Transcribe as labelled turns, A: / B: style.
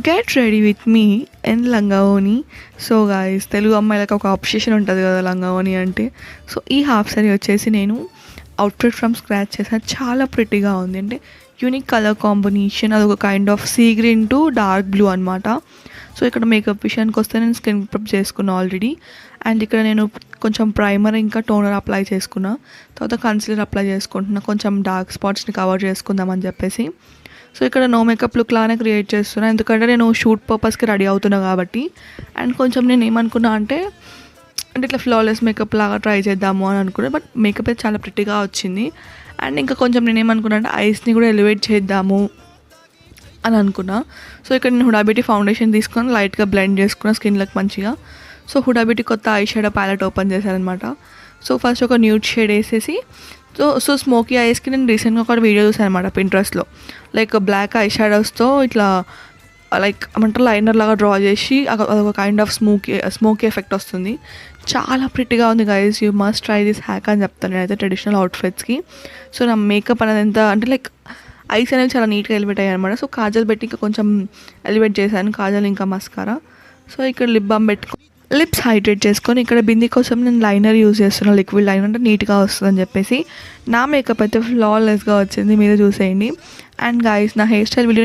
A: Get ready with me in లంగావోని. So guys, Telugu అమ్మాయిలకు ఒక అబ్సెషన్ ఉంటుంది కదా లంగావోని అంటే. సో ఈ హాఫ్ సారీ వచ్చేసి నేను అవుట్ఫిట్ ఫ్రమ్ స్క్రాచ్ చేశాను. చాలా ప్రిటీగా ఉంది, అంటే యూనిక్ కలర్ కాంబినేషన్. అది ఒక kind of sea green to dark blue అనమాట. సో ఇక్కడ మేకప్ విషయానికి వస్తే నేను స్కిన్ ప్రిప్ చేసుకున్నా ఆల్రెడీ. అండ్ ఇక్కడ నేను కొంచెం ప్రైమర్ ఇంకా టోనర్ అప్లై చేసుకున్నా. తర్వాత కన్సిలర్ అప్లై చేసుకుంటున్నా, కొంచెం డార్క్ స్పాట్స్ని కవర్ చేసుకుందామని చెప్పేసి. సో ఇక్కడ నో మేకప్ లుక్ లానే క్రియేట్ చేస్తున్నా, ఎందుకంటే నేను షూట్ పర్పస్కి రెడీ అవుతున్నా కాబట్టి. అండ్ కొంచెం నేను ఏమనుకున్నా అంటే ఇట్లా ఫ్లాలెస్ మేకప్ లాగా ట్రై చేద్దాము అని అనుకున్నా. బట్ మేకప్ అయితే చాలా ప్రిటీగా వచ్చింది. అండ్ ఇంకా కొంచెం నేను ఏమనుకున్నా అంటే ఐస్ని కూడా ఎలివేట్ చేద్దాము అని అనుకున్నా. సో ఇక్కడ నేను హుడా బ్యూటీ ఫౌండేషన్ తీసుకొని లైట్గా బ్లెండ్ చేసుకున్నా స్కిన్లకు మంచిగా. సో హుడా బ్యూటీ కొత్త ఐ షేడో ప్యాలెట్ ఓపెన్ చేశానమాట. సో ఫస్ట్ ఒక న్యూడ్ షేడ్ వేసేసి, సో స్మోకీ ఐస్కి నేను రీసెంట్గా ఒక వీడియో చూసాను అనమాట పింట్రెస్ట్లో. లైక్ బ్లాక్ ఐ షాడోస్తో ఇట్లా లైక్ ఏమంటారు లైనర్ లాగా డ్రా చేసి అదొక కైండ్ ఆఫ్ స్మోకీ ఎఫెక్ట్ వస్తుంది. చాలా ప్రిటీగా ఉంది guys, you must try this hack అని చెప్తాను నేనైతే ట్రెడిషనల్ అవుట్ఫిట్స్కి. సో నా మేకప్ అనేది ఎంత అంటే లైక్ ఐస్ అనేవి చాలా నీట్గా ఎలివేట్ అయ్యాయి అనమాట. సో కాజల్ పెట్టి ఇంకా కొంచెం ఎలివేట్ చేశాను, కాజల్ ఇంకా మస్కారా. సో ఇక్కడ లిప్ బామ్ పెట్టుకో, లిప్స్ హైడ్రేట్ చేసుకొని ఇక్కడ బింది కోసం నేను లైనర్ యూజ్ చేస్తున్నాను, లిక్విడ్ లైనర్, అంటే నీట్గా వస్తుందని చెప్పేసి. నా మేకప్ అయితే ఫ్లాలెస్గా వచ్చింది, మీరు చూసేయండి. అండ్ గైస్, నా హెయిర్ స్టైల్ వీడియో